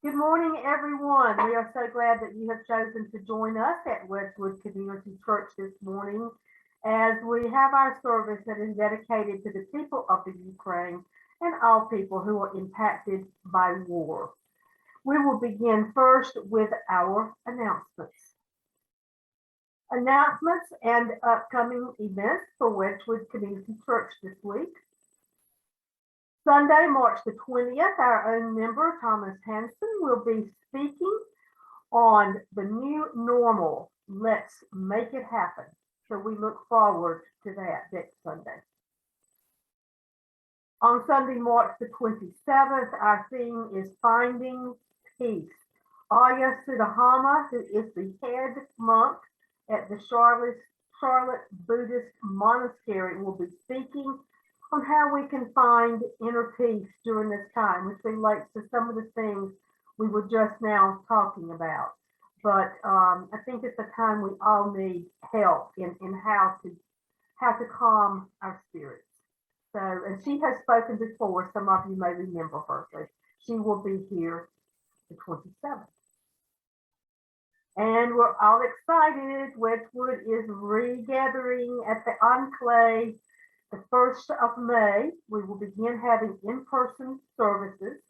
Good morning, everyone. We are so glad that you have chosen to join us at Wedgwood Community Church this morning as we have our service that is dedicated to the people of the Ukraine and all people who are impacted by war. We will begin first with our announcements. Announcements and upcoming events for Wedgwood Community Church this week. Sunday, March the 20th, our own member, Thomas Hanson, will be speaking on the new normal. Let's make it happen. So we look forward to that next Sunday. On Sunday, March the 27th, our theme is Finding Peace. Aya Sudahama, who is the head monk at the Charlotte Buddhist Monastery, will be speaking on how we can find inner peace during this time, which relates to some of the things we were just now talking about. But I think it's a time we all need help in how to calm our spirits. So, and she has spoken before. Some of you may remember her. So she will be here the 27th. And we're all excited. Wedgwood is regathering at the Enclave the 1st of May. We will begin having in-person services.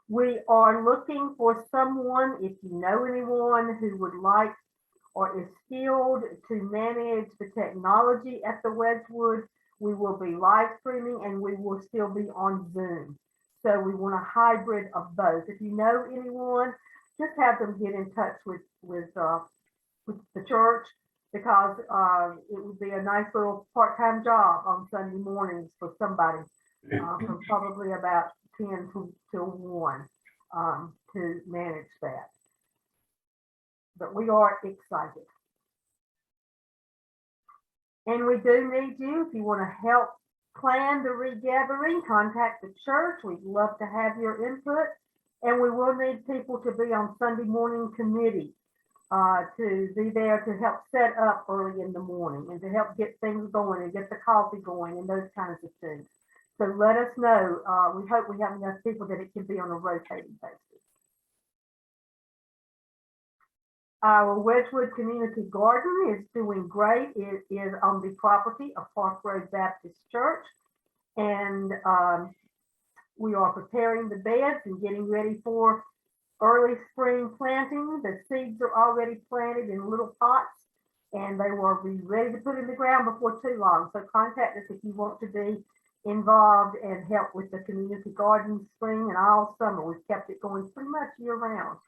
We are looking for someone, if you know anyone who would like or is skilled to manage the technology at the Wedgwood. We will be live streaming and we will still be on Zoom. So we want a hybrid of both. If you know anyone, just have them get in touch with the church, because it would be a nice little part-time job on Sunday mornings for somebody from probably about 10 to 1 to manage that. But we are excited. And we do need you. If you want to help plan the regathering, contact the church. We'd love to have your input. And we will need people to be on Sunday morning committee. To be there to help set up early in the morning and to help get things going and get the coffee going and those kinds of things. So let us know. We hope we have enough people that it can be on a rotating basis. Our Wedgwood Community Garden is doing great. It is on the property of Park Road Baptist Church. And we are preparing the beds and getting ready for early spring planting. The seeds are already planted in little pots and they will be ready to put in the ground before too long. So contact us if you want to be involved and help with the community garden spring and all summer. We've kept it going pretty much year round.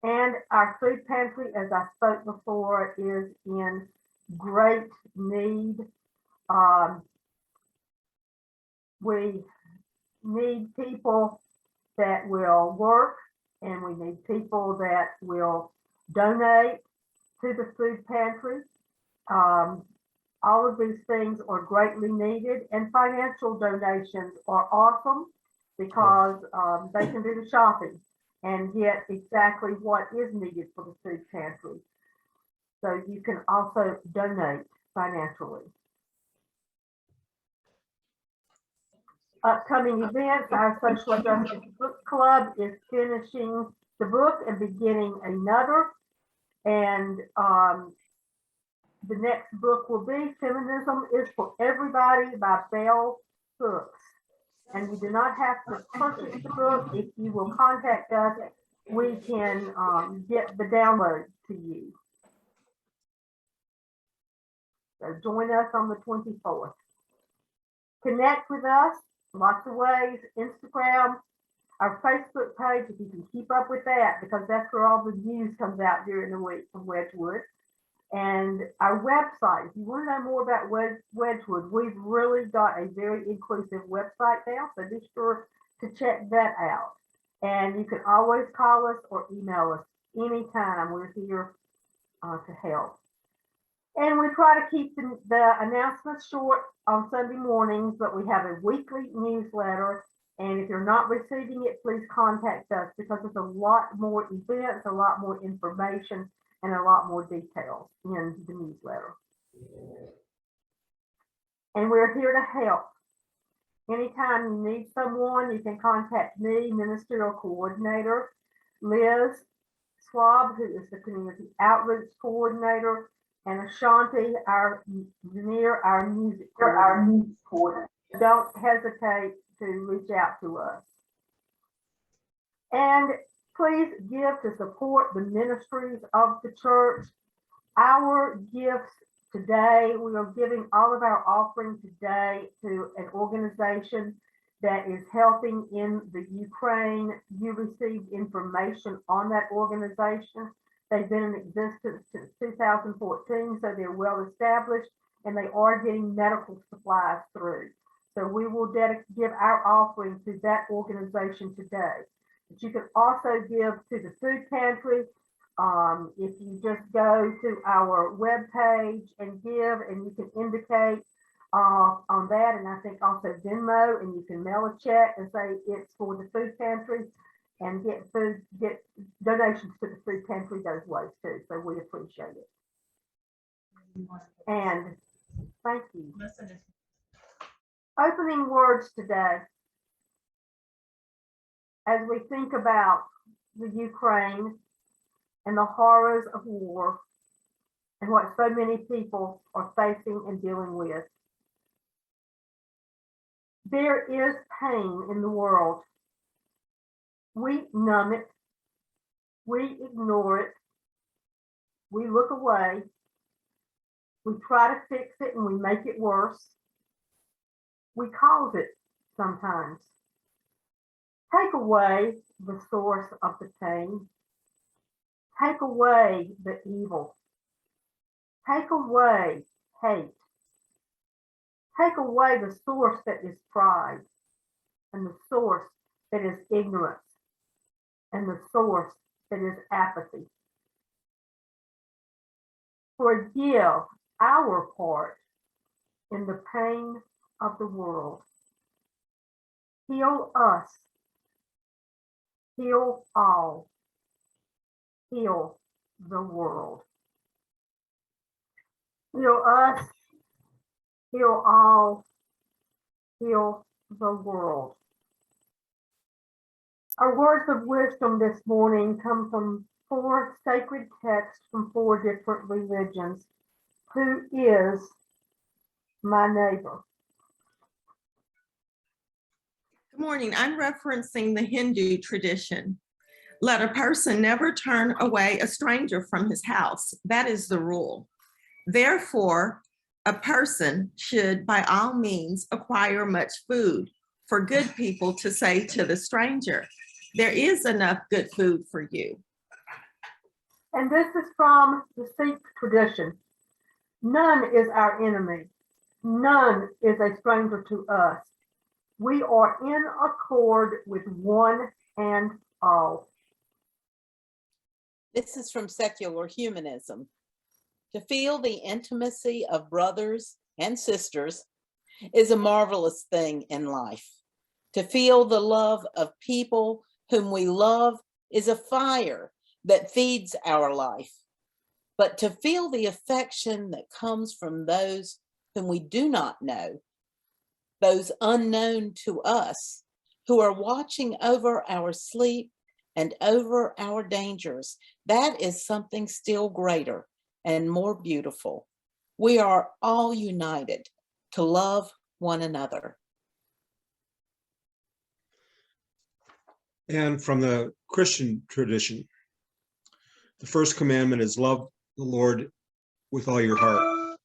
And our food pantry, as I spoke before, is in great need. We need people that will work, and we need people that will donate to the food pantry. All of these things are greatly needed, and financial donations are awesome because they can do the shopping and get exactly what is needed for the food pantry. So you can also donate financially. Upcoming events, our Social Justice Book Club is finishing the book and beginning another. And the next book will be Feminism is for Everybody by Bell Hooks. And you do not have to purchase the book. If you will contact us, we can get the download to you. So join us on the 24th. Connect with us. Lots of ways. Instagram, our Facebook page, if you can keep up with that, because that's where all the news comes out during the week from Wedgwood. And our website, if you want to know more about Wedgwood, we've really got a very inclusive website now, so be sure to check that out. And you can always call us or email us anytime. We're here to help. And we try to keep the announcements short on Sunday mornings, but we have a weekly newsletter. And if you're not receiving it, please contact us, because there's a lot more events, a lot more information, and a lot more details in the newsletter. And we're here to help. Anytime you need someone, you can contact me, Ministerial Coordinator, Liz Swab, who is the Community Outreach Coordinator, and Ashanti, our engineer, our music coordinator. Don't hesitate to reach out to us. And please give to support the ministries of the church. Our gifts today, we are giving all of our offering today to an organization that is helping in the Ukraine. You received information on that organization. They've been in existence since 2014, so they're well established, and they are getting medical supplies through. So we will give our offering to that organization today. But you can also give to the food pantry. If you just go to our webpage and give, and you can indicate on that, and I think also Venmo, and you can mail a check and say it's for the food pantry, and get donations to the food pantry those ways too. So we appreciate it. And thank you. Opening words today. As we think about the Ukraine and the horrors of war and what so many people are facing and dealing with. There is pain in the world. We numb it. We ignore it. We look away. We try to fix it and we make it worse. We cause it sometimes. Take away the source of the pain. Take away the evil. Take away hate. Take away the source that is pride, and the source that is ignorance, and the source that is apathy. Forgive our part in the pain of the world. Heal us. Heal all. Heal the world. Heal us. Heal all. Heal the world. Our words of wisdom this morning come from 4 sacred texts from 4 different religions. Who is my neighbor? Good morning. I'm referencing the Hindu tradition. Let a person never turn away a stranger from his house. That is the rule. Therefore, a person should by all means acquire much food for good people to say to the stranger, there is enough good food for you. And this is from the Sikh tradition. None is our enemy. None is a stranger to us. We are in accord with one and all. This is from secular humanism. To feel the intimacy of brothers and sisters is a marvelous thing in life. To feel the love of people whom we love is a fire that feeds our life. But to feel the affection that comes from those whom we do not know, those unknown to us, who are watching over our sleep and over our dangers, that is something still greater and more beautiful. We are all united to love one another. And from the Christian tradition, the first commandment is love the Lord with all your heart.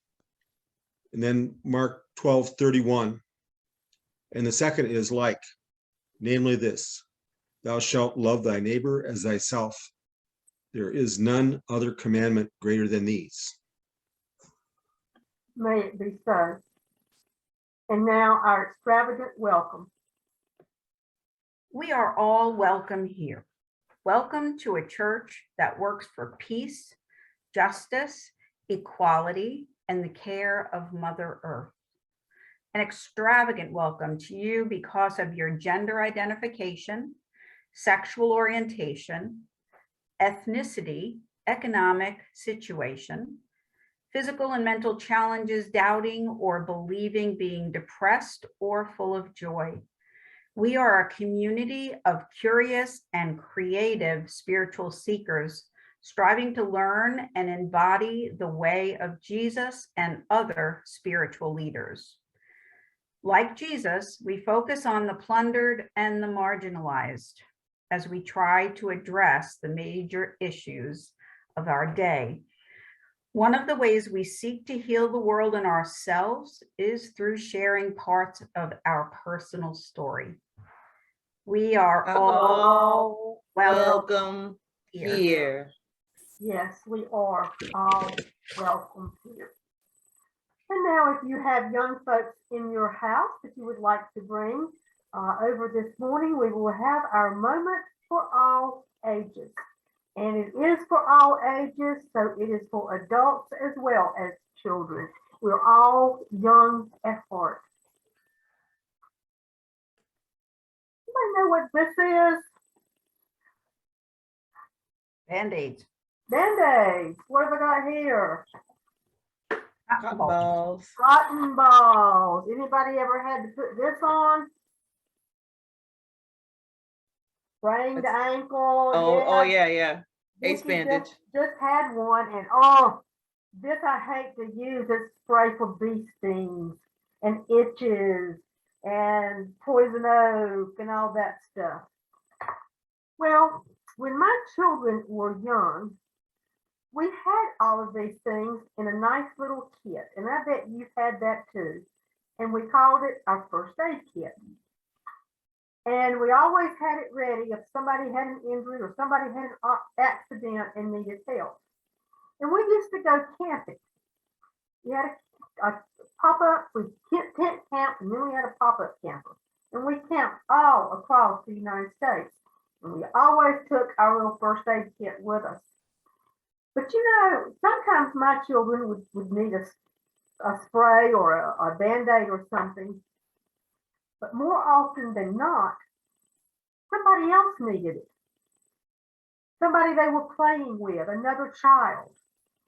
And then Mark 12:31. And the second is like, namely this, thou shalt love thy neighbor as thyself. There is none other commandment greater than these. May it be so. And now our extravagant welcome. We are all welcome here. Welcome to a church that works for peace, justice, equality, and the care of Mother Earth. An extravagant welcome to you because of your gender identification, sexual orientation, ethnicity, economic situation, physical and mental challenges, doubting or believing, being depressed or full of joy. We are a community of curious and creative spiritual seekers, striving to learn and embody the way of Jesus and other spiritual leaders. Like Jesus, we focus on the plundered and the marginalized as we try to address the major issues of our day. One of the ways we seek to heal the world and ourselves is through sharing parts of our personal story. We are all welcome here. Here. Yes, we are all welcome here. And now if you have young folks in your house that you would like to bring over this morning, we will have our moment for all ages. And it is for all ages, so it is for adults as well as children. We're all young at heart. Anybody know what this is? Band-Aids. Band-Aids. What have I got here? Cotton balls. Cotton balls. Anybody ever had to put this on? Sprained ankle. Oh yeah. Ace Vicky bandage. just had one, and oh, this I hate to use. It's spray for bee stings and itches and poison oak and all that stuff. Well, when my children were young, we had all of these things in a nice little kit, and I bet you've had that too. And we called it our first aid kit. And we always had it ready if somebody had an injury or somebody had an accident and needed help. And we used to go camping. We had a pop-up, we tent camp, and then we had a pop-up camper. And we camped all across the United States. And we always took our little first aid kit with us. But you know, sometimes my children would need a spray or a Band-Aid or something. But more often than not, somebody else needed it. Somebody they were playing with, another child,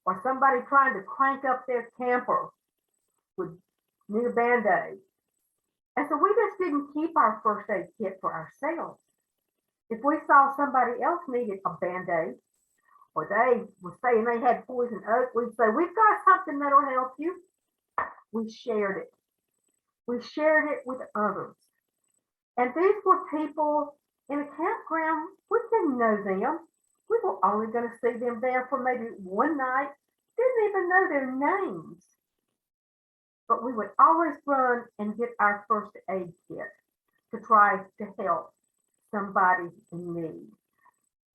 or somebody trying to crank up their camper would need a Band-Aid. And so we just didn't keep our first aid kit for ourselves. If we saw somebody else needed a Band-Aid, or they were saying they had poison oak, we'd say, we've got something that'll help you. We shared it. We shared it with others. And these were people in a campground. We didn't know them. We were only going to see them there for maybe one night. Didn't even know their names. But we would always run and get our first aid kit to try to help somebody in need.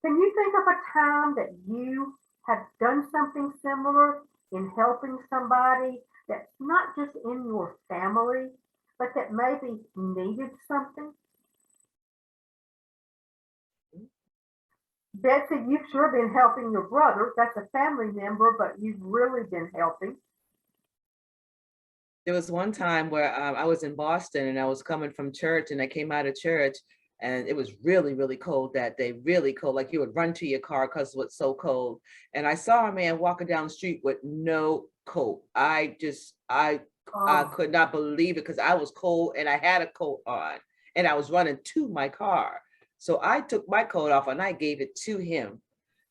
Can you think of a time that you have done something similar in helping somebody that's not just in your family, but that maybe needed something? Betsy, you've sure been helping your brother. That's a family member, but you've really been helping. There was one time where I was in Boston and I was coming from church and I came out of church and it was really, really cold that day, really cold. Like you would run to your car because it was so cold. And I saw a man walking down the street with no coat. I could not believe it because I was cold and I had a coat on and I was running to my car. So I took my coat off and I gave it to him.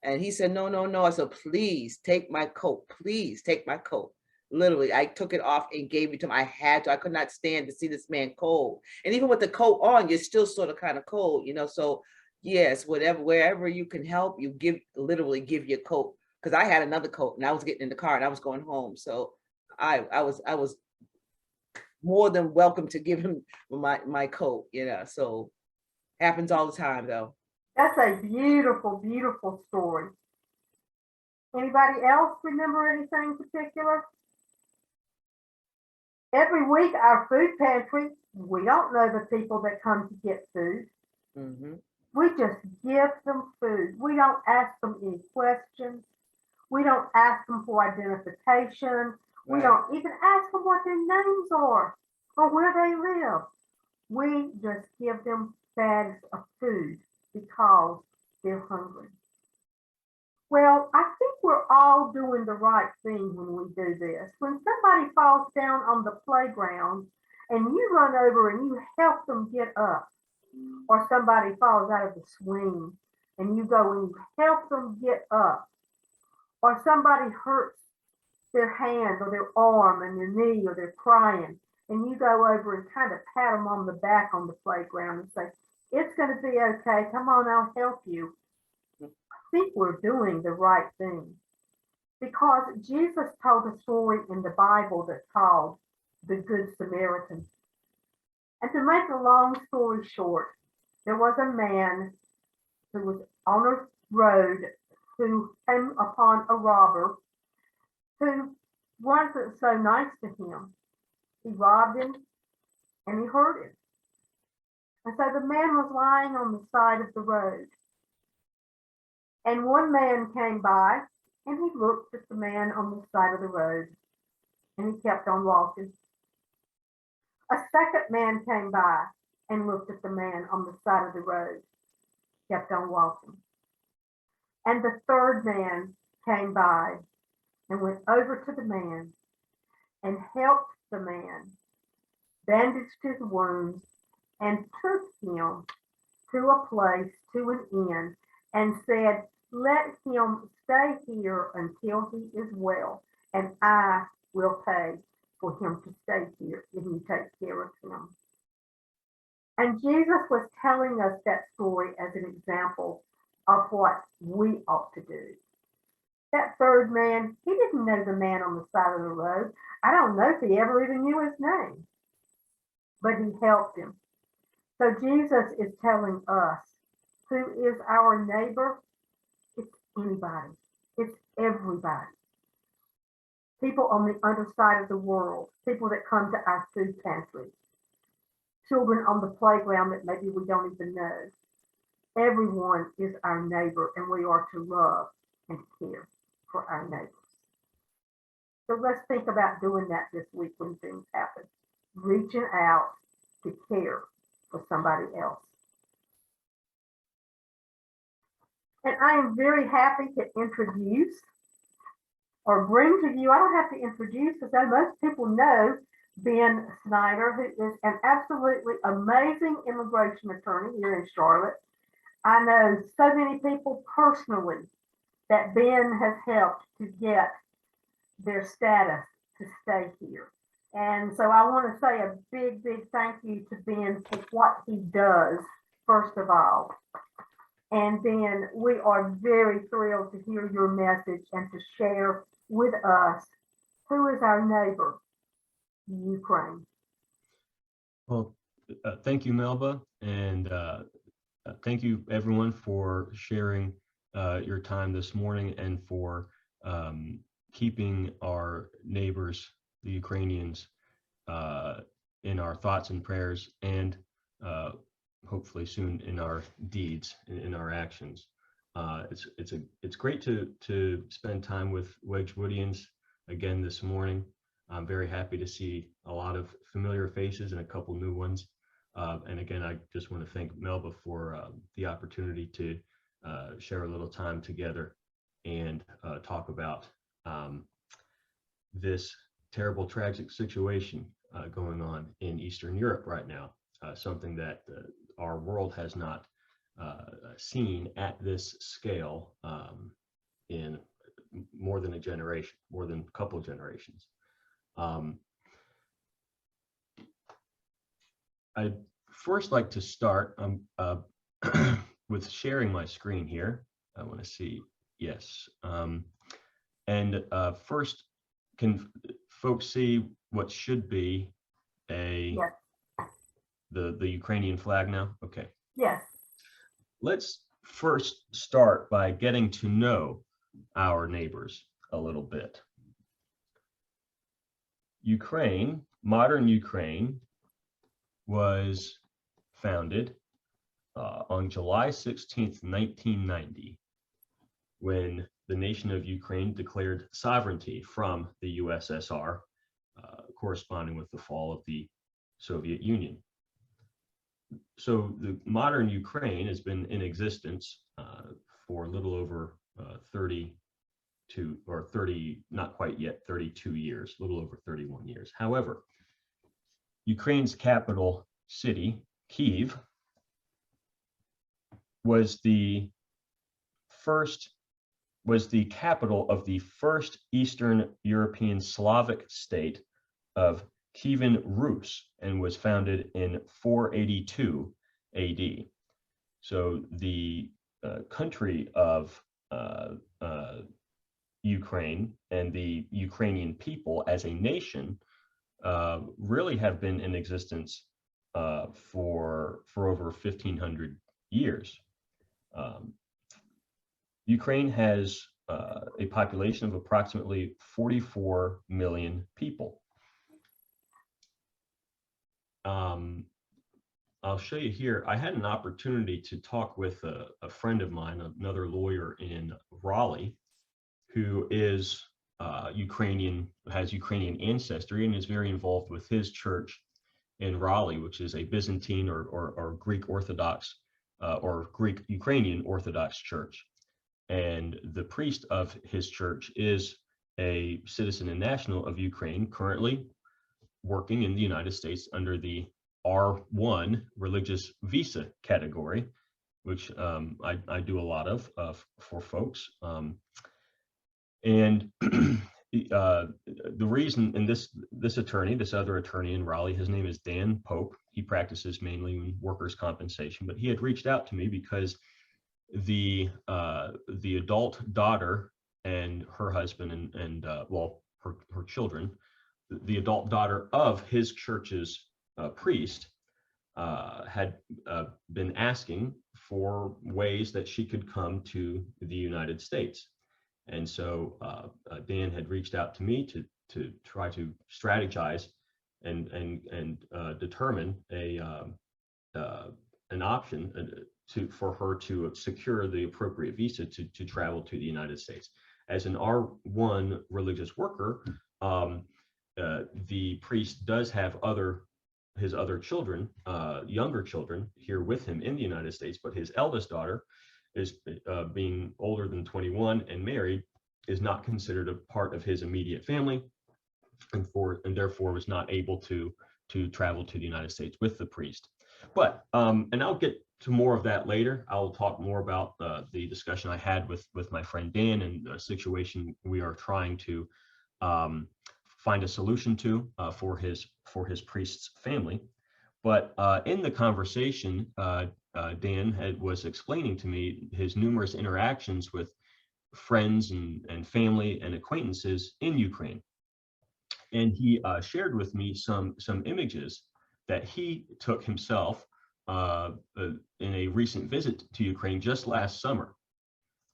And he said, no, no, no. I said, please take my coat. Please take my coat. Literally, I took it off and gave it to him. I had to. I could not stand to see this man cold. And even with the coat on, you're still sort of kind of cold, you know. So yes, wherever you can help, you literally give your coat. Because I had another coat and I was getting in the car and I was going home. So I was more than welcome to give him my coat, you know. So happens all the time though. That's a beautiful, beautiful story. Anybody else remember anything particular? Every week, our food pantry, we don't know the people that come to get food. Mm-hmm. We just give them food. We don't ask them any questions. We don't ask them for identification. We Right. don't even ask them what their names are or where they live. We just give them bags of food because they're hungry. Well, I think we're all doing the right thing when we do this. When somebody falls down on the playground and you run over and you help them get up, or somebody falls out of the swing and you go and you help them get up, or somebody hurts their hand or their arm and their knee or they're crying, and you go over and kind of pat them on the back on the playground and say, it's going to be okay. Come on, I'll help you. I think we're doing the right thing, because Jesus told a story in the Bible that's called the Good Samaritan. And to make a long story short, there was a man who was on a road who came upon a robber who wasn't so nice to him. He robbed him and he hurt him. And so the man was lying on the side of the road. And one man came by and he looked at the man on the side of the road and he kept on walking. A second man came by and looked at the man on the side of the road, kept on walking. And the third man came by and went over to the man and helped the man, bandaged his wounds, and took him to a place, to an inn, and said, let him stay here until he is well, and I will pay for him to stay here if you take care of him. And Jesus was telling us that story as an example of what we ought to do. That third man, he didn't know the man on the side of the road. I don't know if he ever even knew his name, but he helped him. So Jesus is telling us, who is our neighbor? It's anybody. It's everybody. People on the other side of the world, people that come to our food pantry, children on the playground that maybe we don't even know. Everyone is our neighbor, and we are to love and care for our neighbors. So let's think about doing that this week when things happen. Reaching out to care for somebody else. And I am very happy to introduce or bring to you, I don't have to introduce because most people know Ben Snyder, who is an absolutely amazing immigration attorney here in Charlotte. I know so many people personally that Ben has helped to get their status to stay here. And so I want to say a big, big thank you to Ben for what he does, first of all. And then we are very thrilled to hear your message and to share with us who is our neighbor, Ukraine. Well, thank you, Melba, and thank you everyone for sharing your time this morning and for keeping our neighbors, the Ukrainians, in our thoughts and prayers, and hopefully soon in our deeds, in our actions. It's great to spend time with Wedgwoodians again this morning. I'm very happy to see a lot of familiar faces and a couple new ones. And again, I just want to thank Melba for the opportunity to share a little time together and talk about this terrible, tragic situation going on in Eastern Europe right now, something that our world has not seen at this scale in more than a generation, more than a couple of generations. I'd first like to start with sharing my screen here. I want to see, yes. And first, can folks see what should be a Yes. the Ukrainian flag now? Okay. Yes. Let's first start by getting to know our neighbors a little bit. Ukraine, modern Ukraine, was founded on July 16th, 1990, when the nation of Ukraine declared sovereignty from the USSR, corresponding with the fall of the Soviet Union. So the modern Ukraine has been in existence for a little over 32 or 30, not quite yet, 32 years, a little over 31 years. However, Ukraine's capital city, Kyiv, was the capital of the first Eastern European Slavic state of Kievan Rus and was founded in 482 AD. So the country of Ukraine and the Ukrainian people as a nation really have been in existence for over 1,500 years. Ukraine has a population of approximately 44 million people. I'll show you here. I had an opportunity to talk with a friend of mine, another lawyer in Raleigh, who is Ukrainian, has Ukrainian ancestry, and is very involved with his church in Raleigh, which is a Byzantine or Greek Orthodox or Greek Ukrainian Orthodox church. And the priest of his church is a citizen and national of Ukraine, currently working in the United States under the R1 religious visa category, which I do a lot of for folks. And the reason, and this other attorney in Raleigh, his name is Dan Pope. He practices mainly in workers' compensation, but he had reached out to me because the adult daughter and her husband and well, her children, the adult daughter of his church's priest had been asking for ways that she could come to the United States. And so Dan had reached out to me to try to strategize and determine an option for her to secure the appropriate visa to travel to the United States. As an R1 religious worker, the priest does have his other children, younger children here with him in the United States, but his eldest daughter is being older than 21 and married, is not considered a part of his immediate family, and therefore was not able to travel to the United States with the priest. But and I'll get to more of that later. I'll talk more about the discussion I had with my friend Dan and the situation we are trying to find a solution to for his priest's family. But in the conversation, Dan was explaining to me his numerous interactions with friends and family and acquaintances in Ukraine. And he shared with me some images that he took himself in a recent visit to Ukraine just last summer.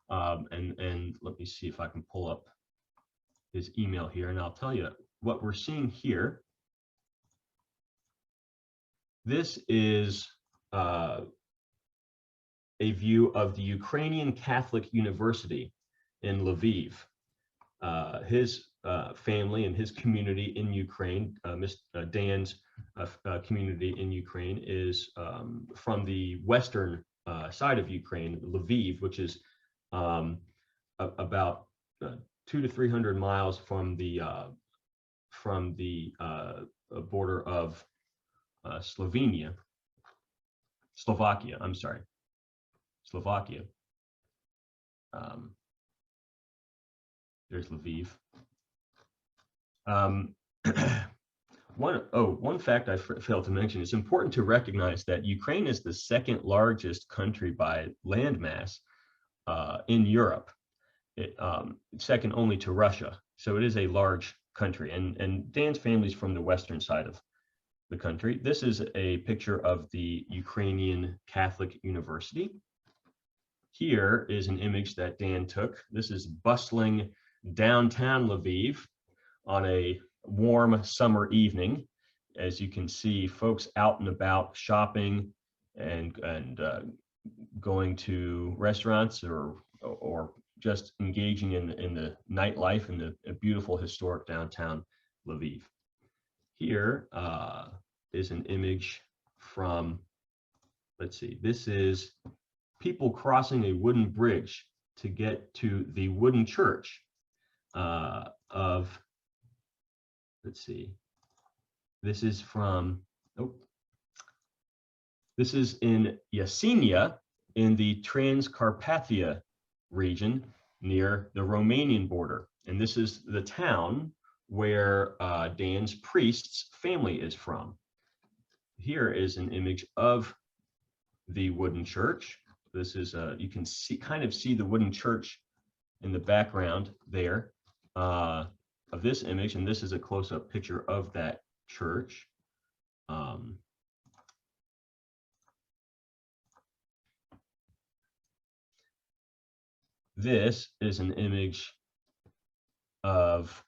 And let me see if I can pull up his email here, and I'll tell you what we're seeing here. This is a view of the Ukrainian Catholic University in Lviv. His family and his community in Ukraine, Dan's community in Ukraine, is from the western side of Ukraine, Lviv, which is about 200 to 300 miles from the border of Slovakia. There's Lviv. One fact I failed to mention, it's important to recognize that Ukraine is the second largest country by landmass in Europe, second only to Russia. So it is a large country, and Dan's family's from the western side of the country. This is a picture of the Ukrainian Catholic University. Here is an image that Dan took. This is bustling downtown Lviv on a warm summer evening. As you can see, folks out and about shopping and going to restaurants or just engaging in the nightlife in the beautiful historic downtown Lviv. Here is an image from, let's see, this is people crossing a wooden bridge to get to the wooden church of, let's see, this is from, this is in Yesenia in the Transcarpathia region near the Romanian border. And this is the town where Dan's priest's family is from. Here is an image of the wooden church. This is, you can see, kind of see the wooden church in the background there of this image. And this is a close-up picture of that church. This is an image of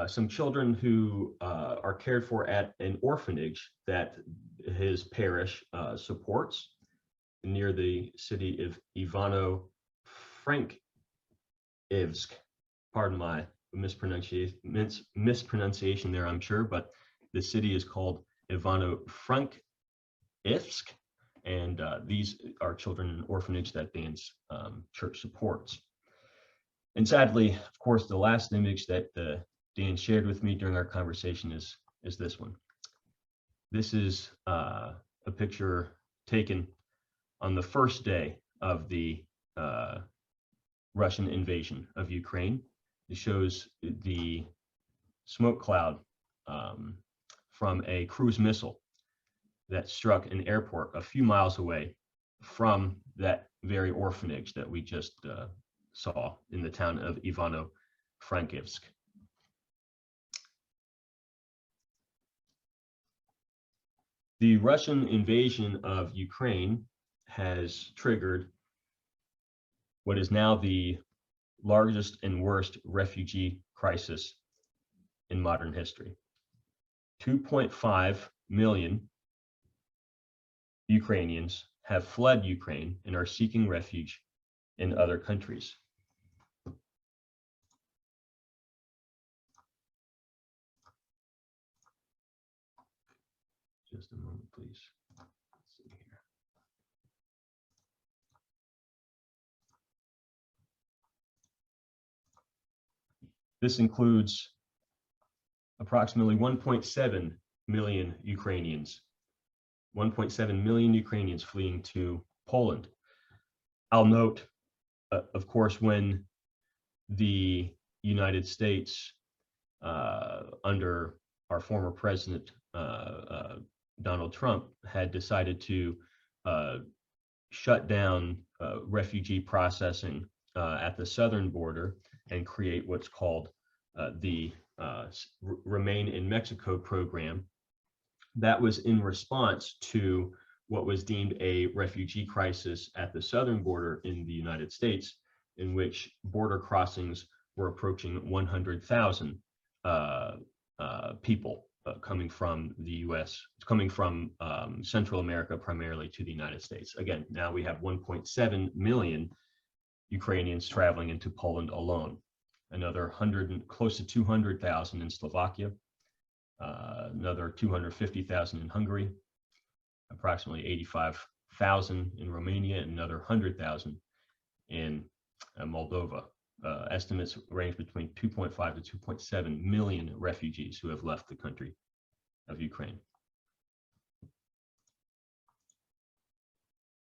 some children who are cared for at an orphanage that his parish supports near the city of Ivano-Frankivsk. Pardon my mispronunciation there, I'm sure, but the city is called Ivano-Frankivsk, and these are children in an orphanage that Dan's church supports. And sadly, of course, the last image that Dan shared with me during our conversation is this one. This is a picture taken on the first day of the Russian invasion of Ukraine. It shows the smoke cloud from a cruise missile that struck an airport a few miles away from that very orphanage that we just saw in the town of Ivano-Frankivsk. The Russian invasion of Ukraine has triggered what is now the largest and worst refugee crisis in modern history. 2.5 million Ukrainians have fled Ukraine and are seeking refuge in other countries. Just a moment, please. Let's see here. This includes approximately 1.7 million Ukrainians. 1.7 million Ukrainians fleeing to Poland. I'll note, of course, when the United States, under our former president, Donald Trump, had decided to shut down refugee processing at the southern border and create what's called the Remain in Mexico program. That was in response to what was deemed a refugee crisis at the southern border in the United States, in which border crossings were approaching 100,000 people coming from the US, coming from Central America primarily to the United States. Again, now we have 1.7 million Ukrainians traveling into Poland alone. Another close to 200,000 in Slovakia, another 250,000 in Hungary, approximately 85,000 in Romania, and another 100,000 in Moldova. Estimates range between 2.5 to 2.7 million refugees who have left the country of Ukraine.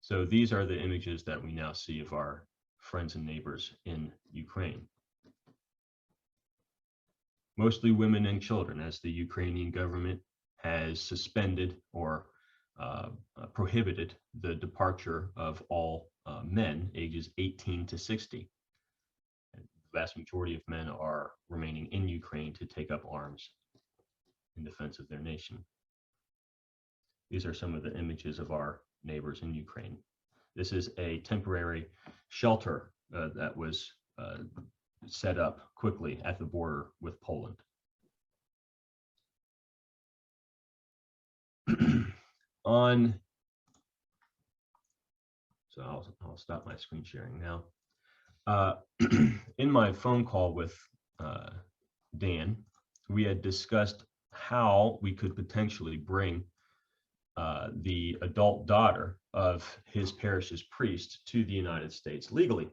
So these are the images that we now see of our friends and neighbors in Ukraine. Mostly women and children, as the Ukrainian government has suspended or prohibited the departure of all men ages 18 to 60. And the vast majority of men are remaining in Ukraine to take up arms in defense of their nation. These are some of the images of our neighbors in Ukraine. This is a temporary shelter that was set up quickly at the border with Poland. So I'll stop my screen sharing now. In my phone call with Dan, we had discussed how we could potentially bring the adult daughter of his parish's priest to the United States legally.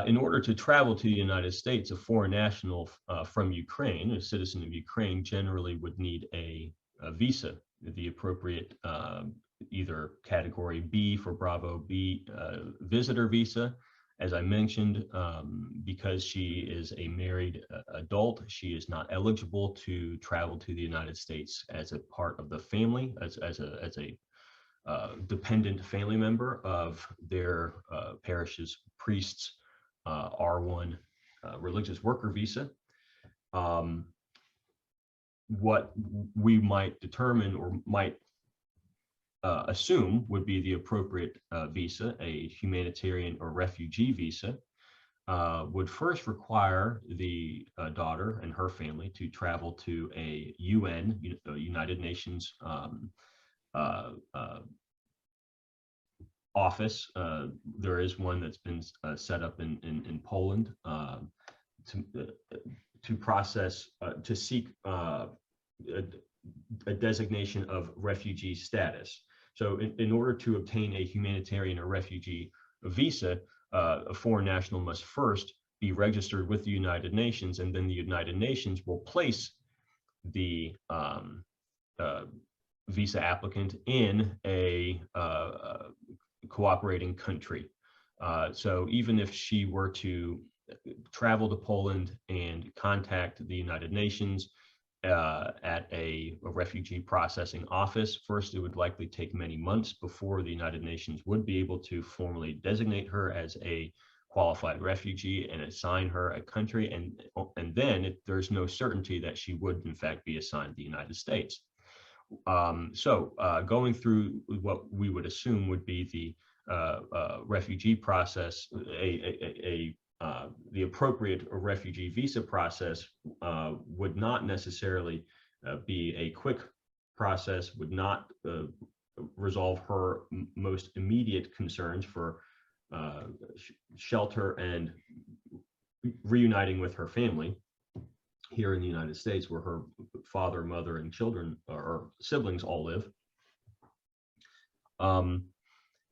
in order to travel to the United States, a foreign national from Ukraine, a citizen of Ukraine, generally would need a visa, the appropriate either category B for Bravo B visitor visa. As I mentioned, because she is a married adult, she is not eligible to travel to the United States as a part of the family, as a dependent family member of their parish's priest's R1 religious worker visa. What we might determine or might assume would be the appropriate visa, a humanitarian or refugee visa, would first require the daughter and her family to travel to a UN, United Nations office. There is one that's been set up in Poland to process, to seek a designation of refugee status. So in order to obtain a humanitarian or refugee visa, a foreign national must first be registered with the United Nations, and then the United Nations will place the visa applicant in a cooperating country. So even if she were to travel to Poland and contact the United Nations at a refugee processing office, first it would likely take many months before the United Nations would be able to formally designate her as a qualified refugee and assign her a country, and then there's no certainty that she would in fact be assigned the United States. So going through what we would assume would be the refugee process, the appropriate refugee visa process would not necessarily be a quick process, would not resolve her most immediate concerns for shelter and reuniting with her family here in the United States, where her father, mother, and children or siblings all live,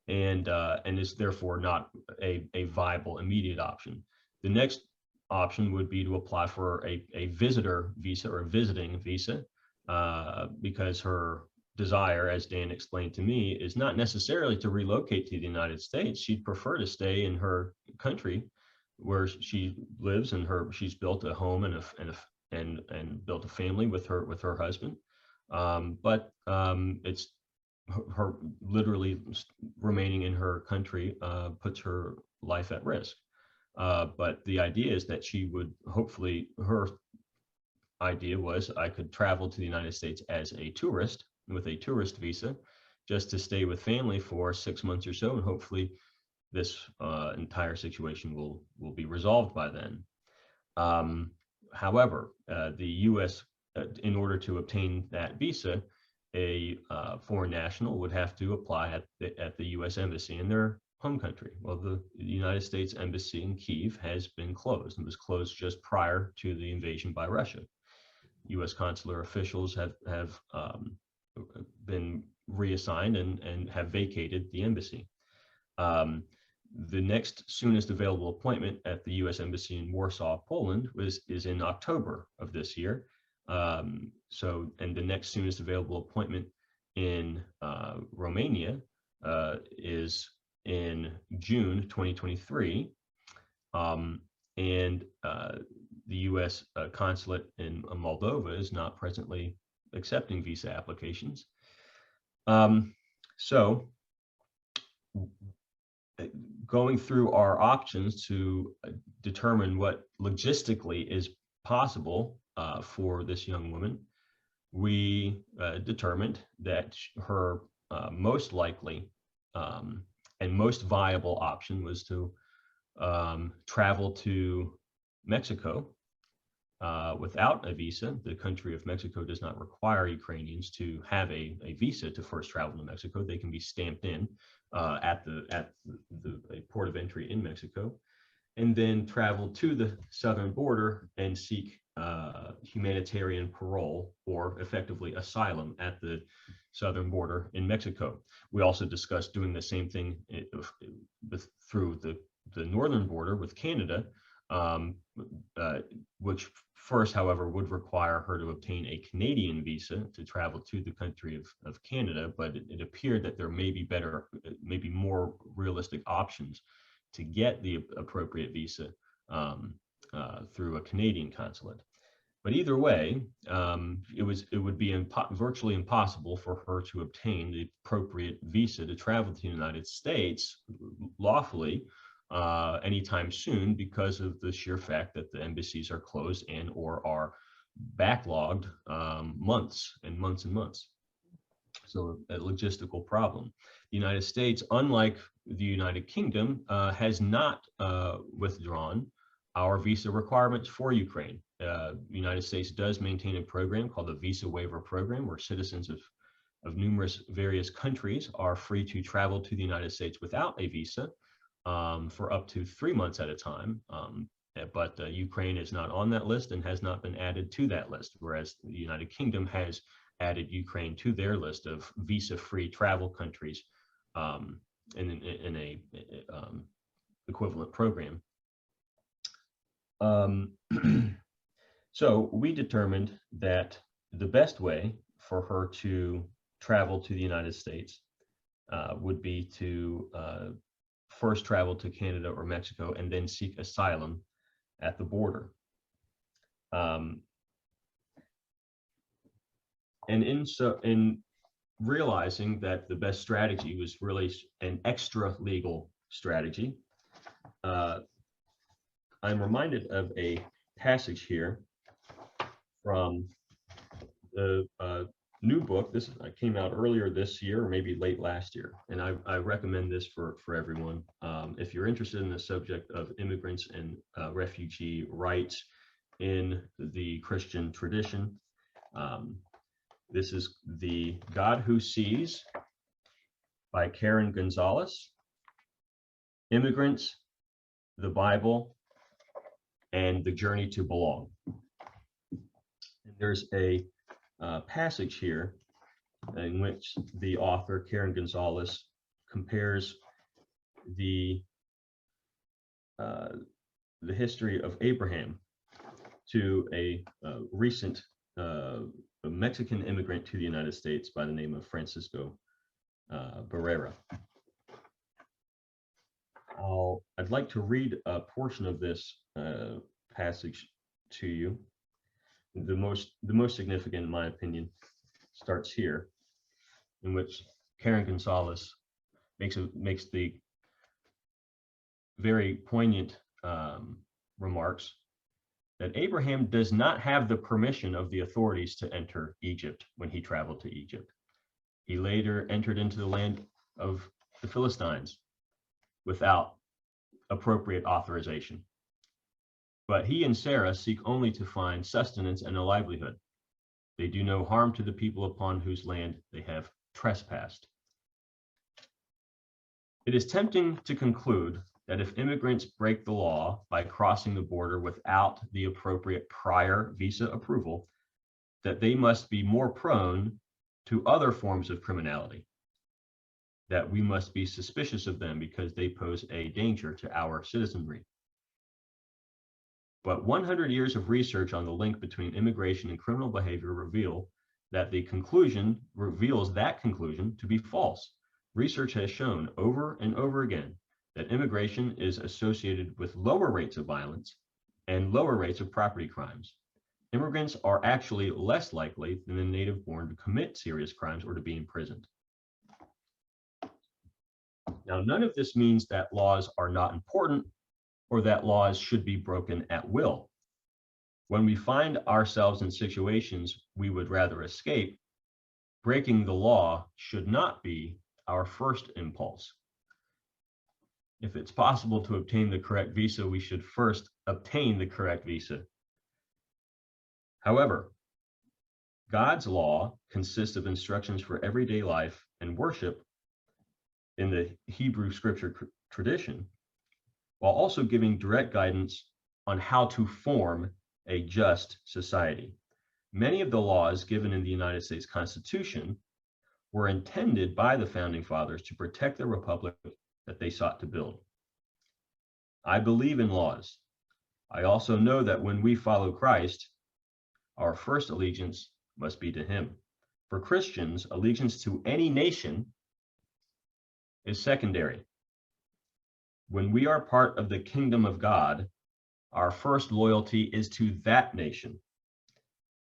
and is therefore not a viable immediate option. The next option would be to apply for a visitor visa or a visiting visa, because her desire, as Dan explained to me, is not necessarily to relocate to the United States. She'd prefer to stay in her country where she lives, and she's built a home and built a family with her husband. But it's her literally remaining in her country puts her life at risk. But the idea is that she would hopefully, her idea was I could travel to the United States as a tourist with a tourist visa, just to stay with family for 6 months or so, and hopefully this entire situation will be resolved by then. However, the U.S., in order to obtain that visa, a foreign national would have to apply at the U.S. Embassy in their home country. Well, the United States Embassy in Kyiv has been closed. It was closed just prior to the invasion by Russia. U.S. consular officials have been reassigned and have vacated the embassy. The next soonest available appointment at the U.S. Embassy in Warsaw, Poland, is in October of this year. And the next soonest available appointment in Romania is in June 2023. And the U.S. consulate in Moldova is not presently accepting visa applications. So going through our options to determine what logistically is possible for this young woman, we determined that her most likely and most viable option was to travel to Mexico without a visa. The country of Mexico does not require Ukrainians to have a visa to first travel to Mexico. They can be stamped in at the port of entry in Mexico, and then travel to the southern border and seek humanitarian parole, or effectively asylum, at the southern border in Mexico. We also discussed doing the same thing through the the northern border with Canada, which first, however, would require her to obtain a Canadian visa to travel to the country of Canada. But it appeared that there may be better, maybe more realistic options to get the appropriate visa through a Canadian consulate. But either way, it would be virtually impossible for her to obtain the appropriate visa to travel to the United States lawfully anytime soon, because of the sheer fact that the embassies are closed and or are backlogged months and months and months. So a logistical problem. The United States, unlike the United Kingdom, has not withdrawn our visa requirements for Ukraine. The United States does maintain a program called the Visa Waiver Program, where citizens of numerous various countries are free to travel to the United States without a visa for up to 3 months at a time. But Ukraine is not on that list and has not been added to that list, whereas the United Kingdom has added Ukraine to their list of visa-free travel countries in a equivalent program. So we determined that the best way for her to travel to the United States would be to first travel to Canada or Mexico and then seek asylum at the border. And in realizing that the best strategy was really an extra legal strategy, I'm reminded of a passage here from the new book. This came out earlier this year, or maybe late last year, and I recommend this for everyone. If you're interested in the subject of immigrants and refugee rights in the Christian tradition, this is The God Who Sees by Karen Gonzalez, Immigrants, the Bible, and the Journey to Belong. There's a passage here in which the author, Karen Gonzalez, compares the history of Abraham to a recent Mexican immigrant to the United States by the name of Francisco Barrera. I'd like to read a portion of this passage to you. The most significant, in my opinion, starts here, in which Karen Gonzalez makes the very poignant remarks that Abraham does not have the permission of the authorities to enter Egypt when he traveled to Egypt. He later entered into the land of the Philistines without appropriate authorization. But he and Sarah seek only to find sustenance and a livelihood. They do no harm to the people upon whose land they have trespassed. It is tempting to conclude that if immigrants break the law by crossing the border without the appropriate prior visa approval, that they must be more prone to other forms of criminality, that we must be suspicious of them because they pose a danger to our citizenry. But 100 years of research on the link between immigration and criminal behavior reveals that conclusion to be false. Research has shown over and over again that immigration is associated with lower rates of violence and lower rates of property crimes. Immigrants are actually less likely than the native born to commit serious crimes or to be imprisoned. Now, none of this means that laws are not important or that laws should be broken at will. When we find ourselves in situations we would rather escape, breaking the law should not be our first impulse. If it's possible to obtain the correct visa, we should first obtain the correct visa. However, God's law consists of instructions for everyday life and worship in the Hebrew scripture tradition, while also giving direct guidance on how to form a just society. Many of the laws given in the United States Constitution were intended by the founding fathers to protect the republic that they sought to build. I believe in laws. I also know that when we follow Christ, our first allegiance must be to him. For Christians, allegiance to any nation is secondary. When we are part of the kingdom of God, our first loyalty is to that nation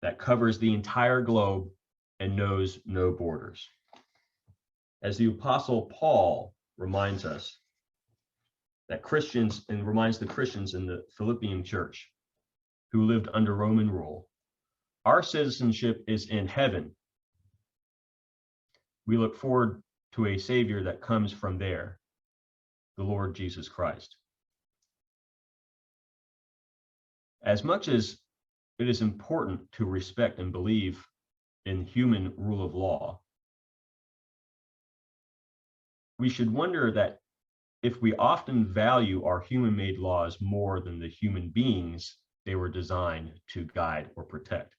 that covers the entire globe and knows no borders. As the Apostle Paul reminds us that Christians, and reminds the Christians in the Philippian church who lived under Roman rule, our citizenship is in heaven. We look forward to a Savior that comes from there, the Lord Jesus Christ. As much as it is important to respect and believe in human rule of law, we should wonder that if we often value our human-made laws more than the human beings they were designed to guide or protect.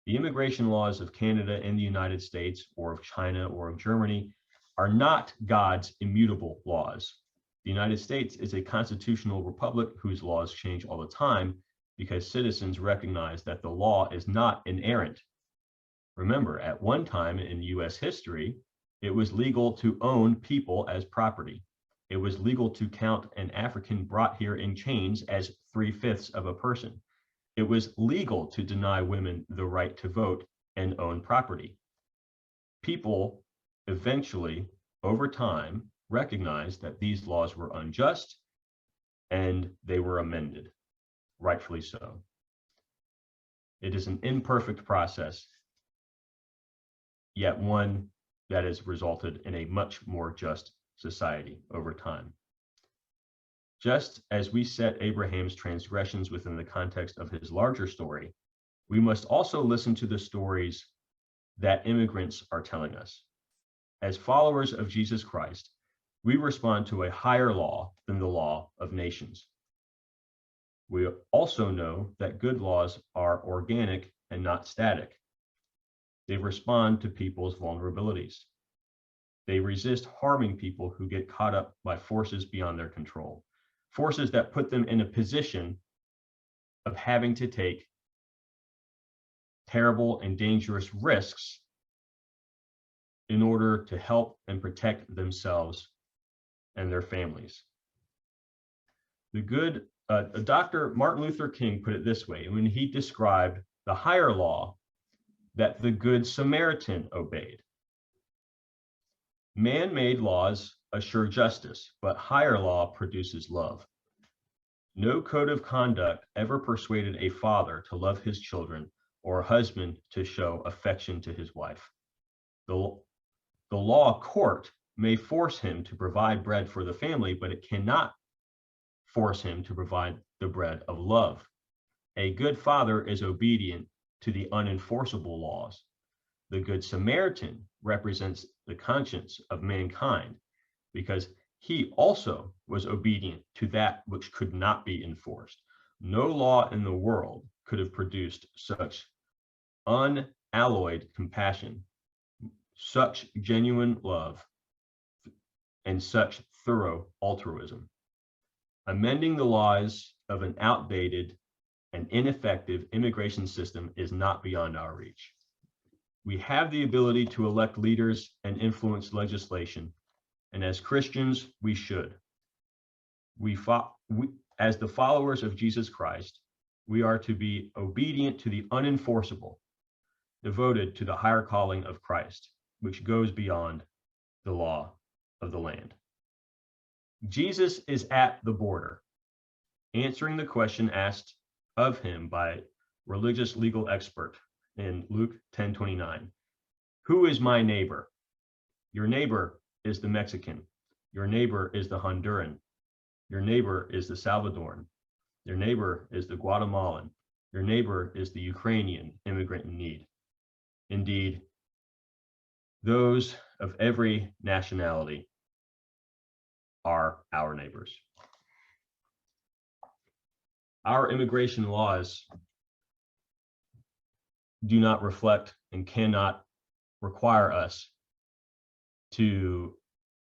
The immigration laws of Canada and the United States, or of China or of Germany, are not God's immutable laws. The United States is a constitutional republic whose laws change all the time because citizens recognize that the law is not inerrant. Remember, at one time in US history, it was legal to own people as property. It was legal to count an African brought here in chains as 3/5 of a person. It was legal to deny women the right to vote and own property. People eventually, over time, recognized that these laws were unjust and they were amended, rightfully so. It is an imperfect process, yet one that has resulted in a much more just society over time. Just as we set Abraham's transgressions within the context of his larger story, we must also listen to the stories that immigrants are telling us. As followers of Jesus Christ, we respond to a higher law than the law of nations. We also know that good laws are organic and not static. They respond to people's vulnerabilities. They resist harming people who get caught up by forces beyond their control, forces that put them in a position of having to take terrible and dangerous risks in order to help and protect themselves and their families. Dr. Martin Luther King put it this way when he described the higher law that the Good Samaritan obeyed. Man-made laws assure justice, but higher law produces love. No code of conduct ever persuaded a father to love his children or a husband to show affection to his wife. The law court may force him to provide bread for the family, but it cannot force him to provide the bread of love. A good father is obedient to the unenforceable laws. The Good Samaritan represents the conscience of mankind because he also was obedient to that which could not be enforced. No law in the world could have produced such unalloyed compassion, such genuine love, and such thorough altruism. Amending the laws of an outdated and ineffective immigration system is not beyond our reach. We have the ability to elect leaders and influence legislation, and as Christians, we should. As the followers of Jesus Christ, we are to be obedient to the unenforceable, devoted to the higher calling of Christ, which goes beyond the law of the land. Jesus is at the border, answering the question asked of him by religious legal expert in Luke 10:29. Who is my neighbor? Your neighbor is the Mexican. Your neighbor is the Honduran. Your neighbor is the Salvadoran. Your neighbor is the Guatemalan. Your neighbor is the Ukrainian immigrant in need. Indeed, those of every nationality are our neighbors. Our immigration laws do not reflect and cannot require us to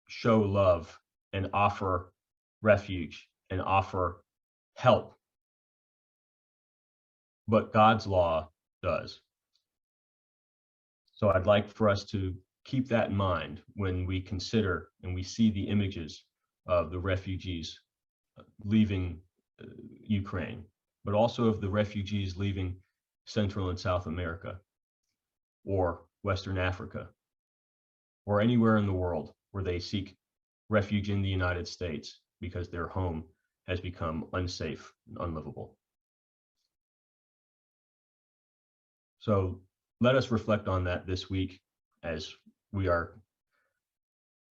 show love and offer refuge and offer help, but God's law does. So I'd like for us to keep that in mind when we consider and we see the images of the refugees leaving Ukraine, but also of the refugees leaving Central and South America or Western Africa or anywhere in the world where they seek refuge in the United States because their home has become unsafe and unlivable. So let us reflect on that this week as we are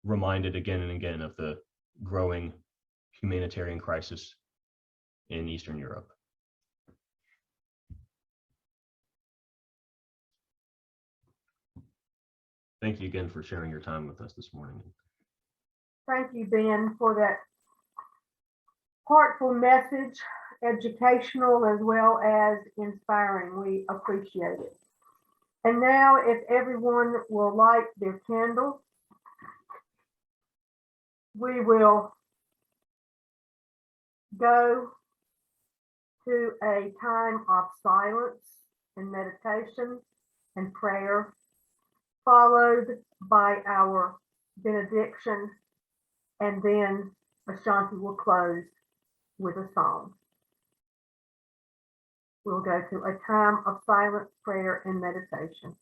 reminded again and again of the growing humanitarian crisis in Eastern Europe. Thank you again for sharing your time with us this morning. Thank you, Ben, for that heartful message, educational as well as inspiring. We appreciate it. And now, if everyone will light their candles, we will go to a time of silence and meditation and prayer, followed by our benediction, and then Ashanti will close with a song. We'll go to a time of silence, prayer, and meditation.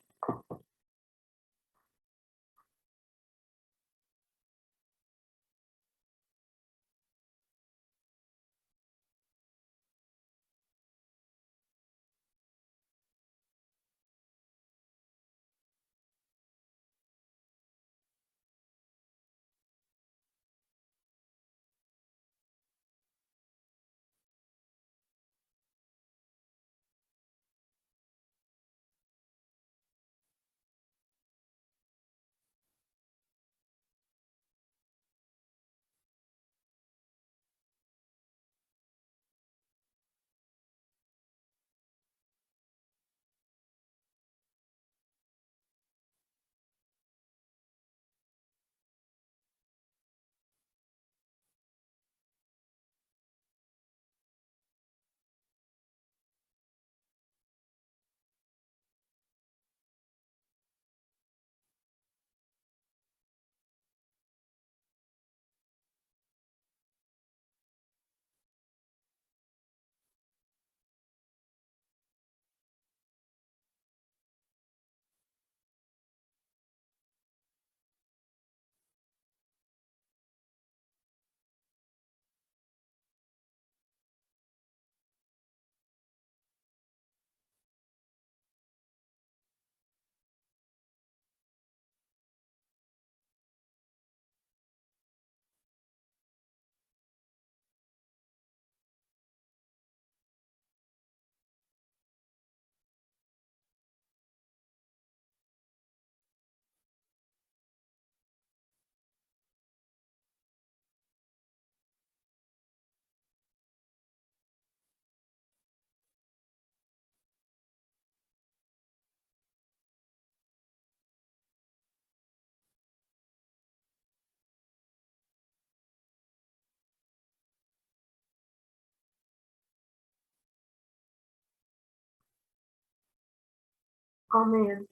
Amen.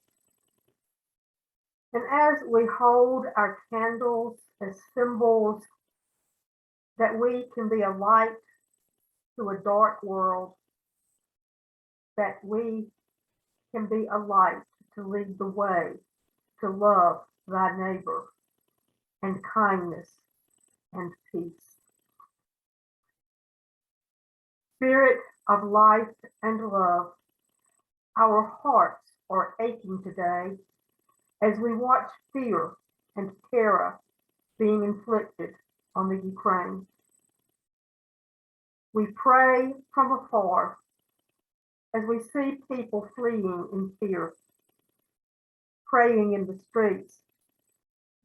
And as we hold our candles as symbols that we can be a light to a dark world, that we can be a light to lead the way to love thy neighbor and kindness and peace. Spirit of life and love, our hearts are aching today as we watch fear and terror being inflicted on the Ukraine. We pray from afar as we see people fleeing in fear, praying in the streets,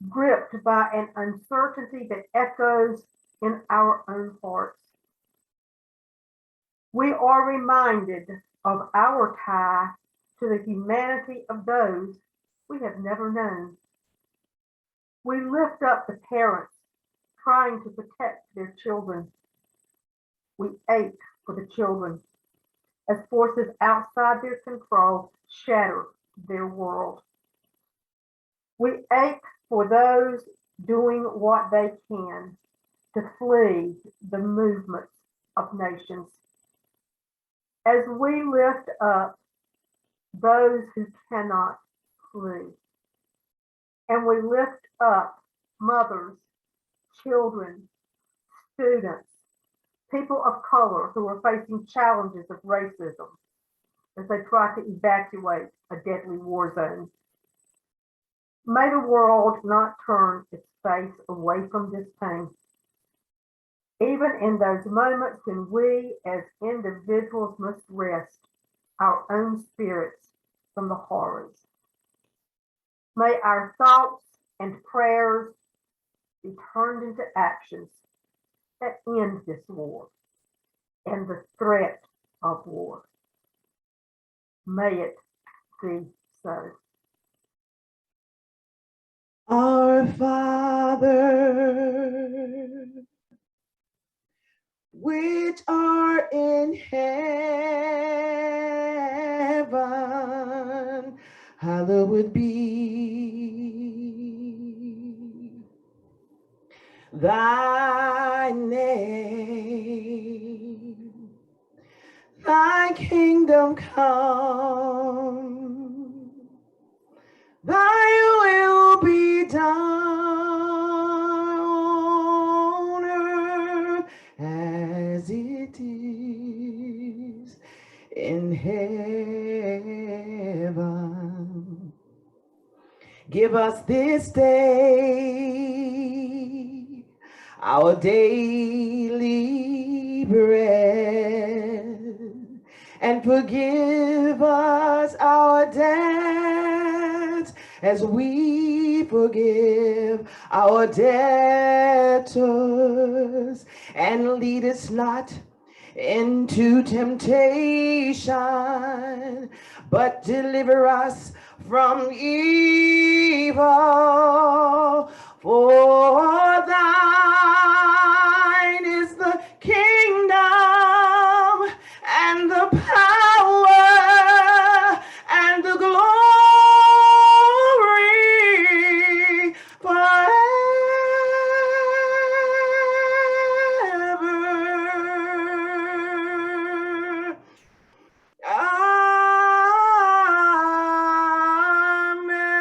gripped by an uncertainty that echoes in our own hearts. We are reminded of our tie to the humanity of those we have never known. We lift up the parents trying to protect their children, We ache for the children as forces outside their control shatter their world. We ache for those doing what they can to flee the movements of nations. As we lift up those who cannot flee, and we lift up mothers, children, students, people of color who are facing challenges of racism as they try to evacuate a deadly war zone. May the world not turn its face away from this pain. Even in those moments when we as individuals must rest our own spirits from the horrors. May our thoughts and prayers be turned into actions that end this war and the threat of war. May it be so. Our Father, which art in heaven, hallowed be thy name. Thy kingdom come, thy will be done on earth as it is in heaven. Give us this day our daily bread, and forgive us our debts as we forgive our debtors, and lead us not into temptation, but deliver us from evil. For thine is the kingdom and the power and the glory forever. Amen.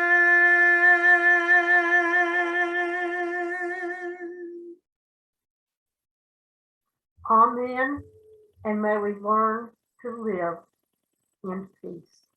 Amen. And may we learn to live in peace.